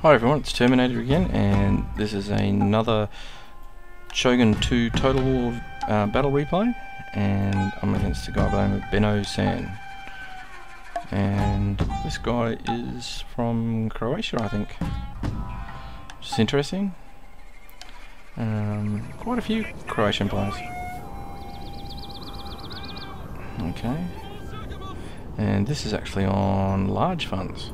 Hi everyone, it's Terminator again, and this is another Shogun 2 Total War battle replay, and I'm against a guy by the name of Beno-san. And this guy is from Croatia, I think. Which is interesting. Quite a few Croatian players. Okay. And this is actually on large funds.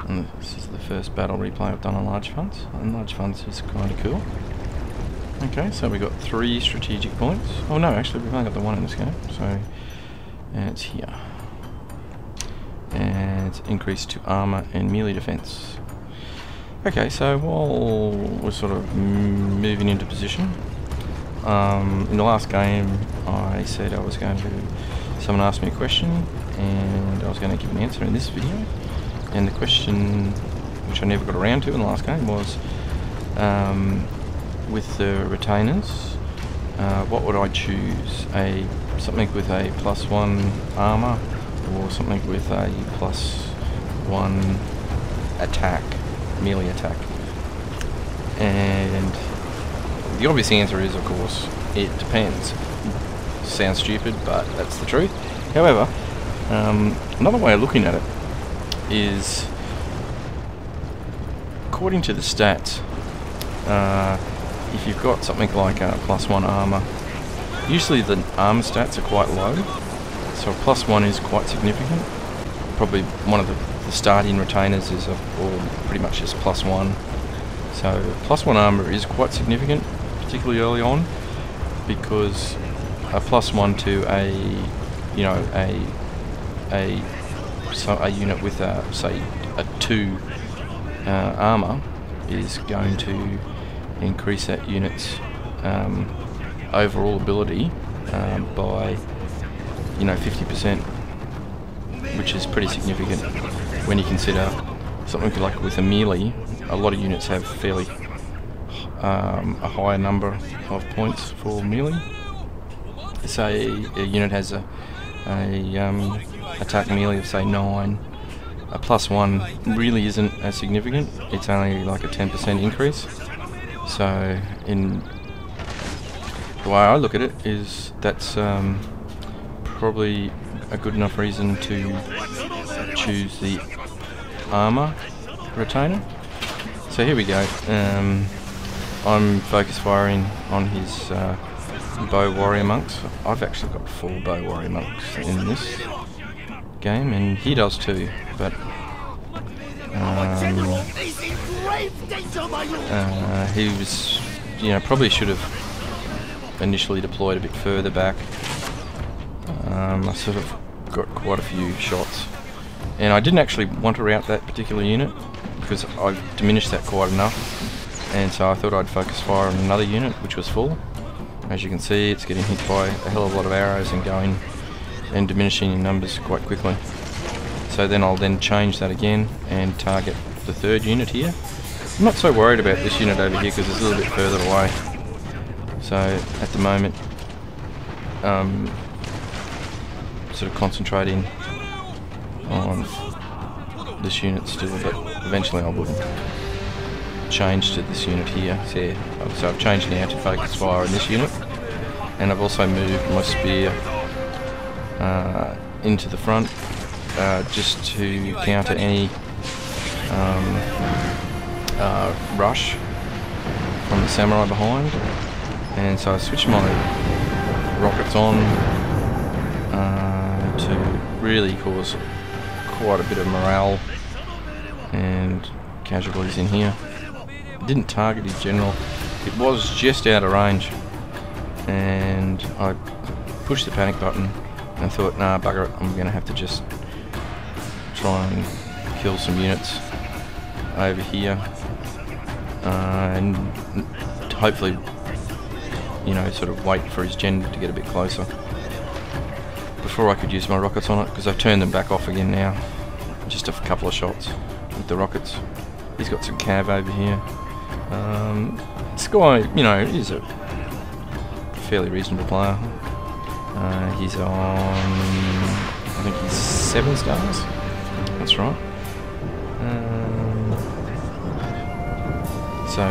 And this is the first battle replay I've done on large funds, and large funds is kind of cool. Okay, so we got 3 strategic points. Oh no, actually we've only got the 1 in this game, so it's here. And it's increased to armor and melee defense. Okay, so while we're sort of moving into position, in the last game I said I was going to, someone asked me a question and I was going to give an answer in this video. And the question, which I never got around to in the last game, was with the retainers, what would I choose? Something with a +1 armor, or something with a +1 attack, melee attack? And the obvious answer is, of course, it depends. Sounds stupid, but that's the truth. However, another way of looking at it is, according to the stats, if you've got something like a +1 armor, usually the armor stats are quite low, so a +1 is quite significant. Probably one of the starting retainers is or pretty much just +1. So +1 armor is quite significant, particularly early on, because a +1 to a unit with say a 2 armor is going to increase that unit's overall ability by 50%, which is pretty significant when you consider something like with a melee. A lot of units have fairly a higher number of points for melee. Say a unit has a attack melee of say 9, a +1 really isn't as significant. It's only like a 10% increase. So in the way I look at it is that's probably a good enough reason to choose the armor retainer. So here we go. I'm focus firing on his bow warrior monks. I've actually got 4 bow warrior monks in this game, and he does too, but he was, probably should have initially deployed a bit further back. I sort of got quite a few shots, and I didn't actually want to rout that particular unit because I've diminished that quite enough, and so I thought I'd focus fire on another unit which was full. As you can see, it's getting hit by a hell of a lot of arrows and going and diminishing in numbers quite quickly. So then I'll change that again and target the 3rd unit here. I'm not so worried about this unit over here because it's a little bit further away. So at the moment, sort of concentrating on this unit still, but eventually I will change to this unit here. So I've changed now to focus fire on this unit, and I've also moved my spear into the front just to counter any rush from the samurai behind. And so I switched my rockets on to really cause quite a bit of morale and casualties in here. Didn't target his general. It was just out of range, and I pushed the panic button and thought, nah, bugger it, I'm gonna have to just try and kill some units over here, and hopefully sort of wait for his gen to get a bit closer before I could use my rockets on it, because I've turned them back off again now. Just a couple of shots with the rockets. He's got some cav over here. This guy, is a fairly reasonable player. He's on, I think he's 7 stars. That's right. So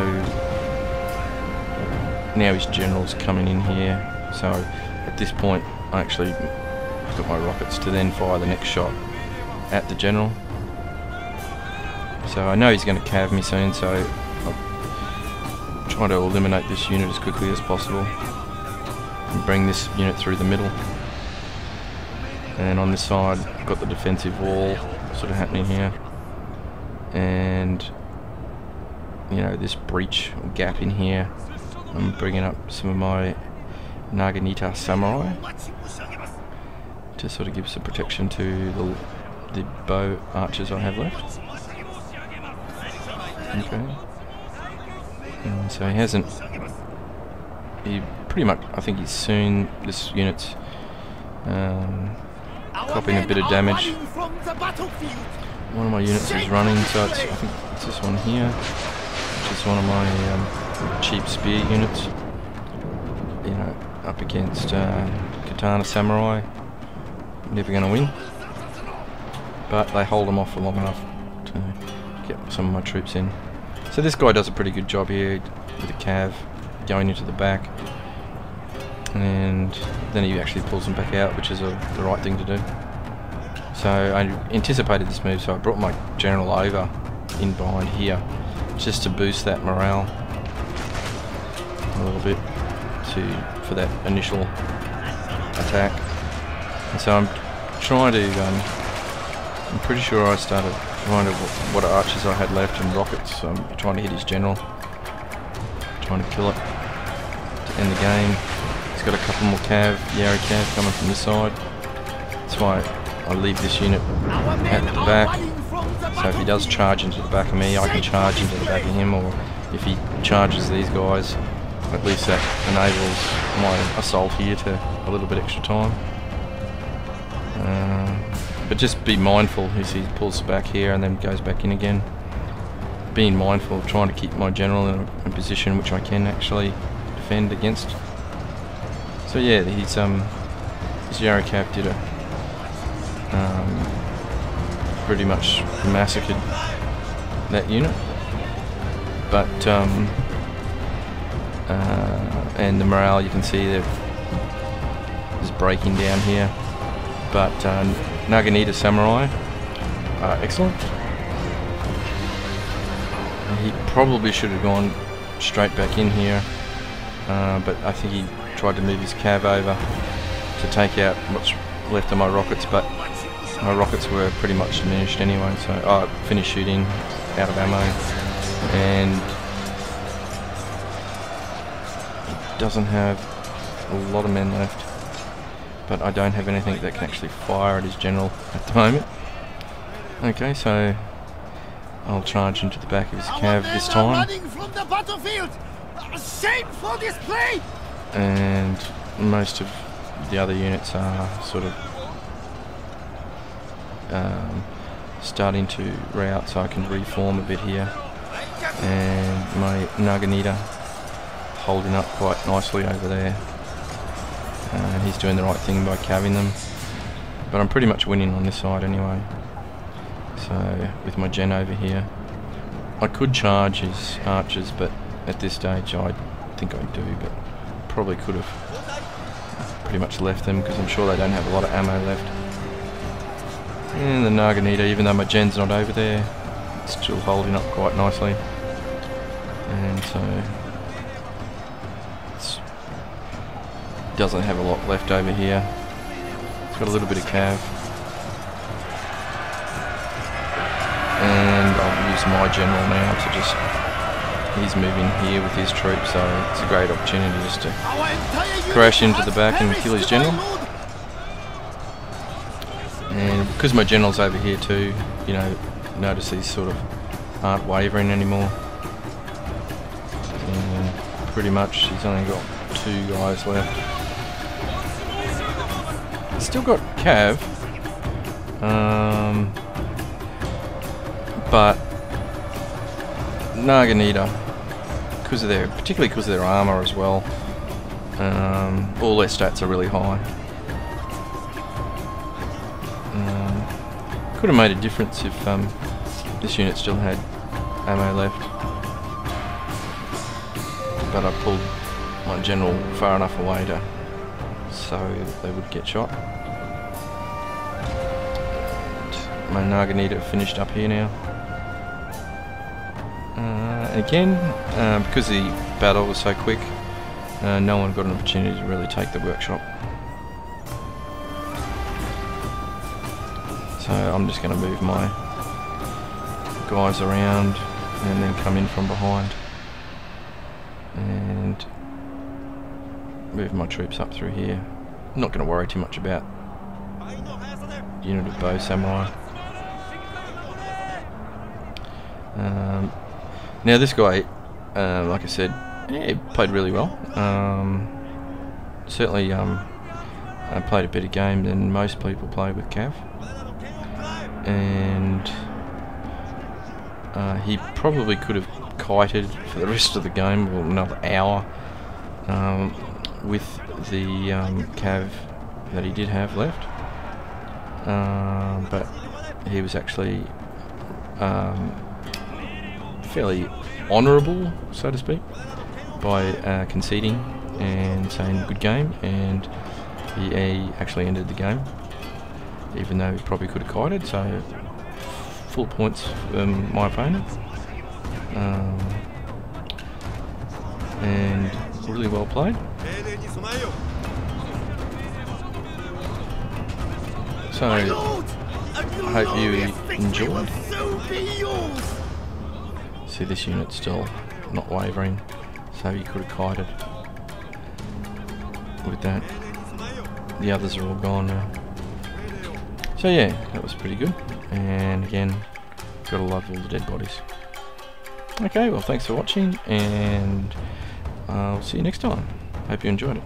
now his general's coming in here. So at this point I actually got my rockets to then fire the next shot at the general. So I know he's going to cav me soon, so I'll try to eliminate this unit as quickly as possible and bring this unit through the middle. And on this side I've got the defensive wall sort of happening here, and you know, this breach or gap in here. I'm bringing up some of my Naginata samurai to sort of give some protection to the bow archers I have left. Okay. And so he pretty much, I think he's soon, this unit's copying a bit of damage. One of my units is running, so I think it's this one here, which is one of my cheap spear units. You know, up against katana samurai. Never going to win, but they hold them off for long enough to get some of my troops in. So this guy does a pretty good job here with a cav going into the back, and then he actually pulls them back out, which is the right thing to do. So I anticipated this move, so I brought my general over in behind here just to boost that morale a little bit for that initial attack. And so I'm trying to, I'm pretty sure I started trying to, what archers I had left and rockets, so I'm trying to hit his general, trying to kill it to end the game. He's got a couple more Yari cav coming from this side. That's why I leave this unit at the back, so if he does charge into the back of me, I can charge into the back of him, or if he charges these guys, at least that enables my assault here to a little bit extra time. But just be mindful as he pulls back here and then goes back in again. Being mindful, trying to keep my general in a position which I can actually defend against. So yeah, his Yari cav did pretty much massacred that unit. But and the morale, you can see there is breaking down here. But Naginata samurai are excellent. He probably should have gone straight back in here, but I think he tried to move his cav over to take out what's left of my rockets, but my rockets were pretty much diminished anyway, so I finished shooting out of ammo, and he doesn't have a lot of men left. But I don't have anything that can actually fire at his general at the moment. Okay, so I'll charge into the back of his cav this time. And most of the other units are sort of starting to rout, so I can reform a bit here. And my Naginata holding up quite nicely over there. He's doing the right thing by caving them, but I'm pretty much winning on this side anyway. So with my gen over here, I could charge his archers, but at this stage I think I do, but probably could have pretty much left them because I'm sure they don't have a lot of ammo left. And the Naginata, even though my gen's not over there, it's still holding up quite nicely. And so doesn't have a lot left over here. It's got a little bit of cav. And I'll use my general now to just, he's moving here with his troops, so it's a great opportunity just to crash into the back and kill his general. And because my general's over here too, you know, notice these sort of aren't wavering anymore. And pretty much he's only got 2 guys left. Still got cav, but Naginata, particularly because of their armor as well, all their stats are really high. Could have made a difference if this unit still had ammo left. but I pulled my general far enough away to so they would get shot. And my Naginata finished up here now. Again, because the battle was so quick, no one got an opportunity to really take the workshop. So I'm just going to move my guys around and then come in from behind and move my troops up through here. I'm not going to worry too much about unit of bow samurai. Now this guy, like I said, yeah, he played really well. Certainly played a better game than most people play with Cav. And he probably could have kited for the rest of the game, or another hour, with the Cav that he did have left. But he was actually fairly honourable, so to speak, by conceding and saying good game, and he actually ended the game, even though he probably could have kited. So full points for my opponent, and really well played. So I hope you enjoyed. See, this unit's still not wavering, so you could have kited with that. The others are all gone now. So yeah, that was pretty good. And again, gotta love all the dead bodies. Okay, well thanks for watching, and I'll see you next time. Hope you enjoyed it.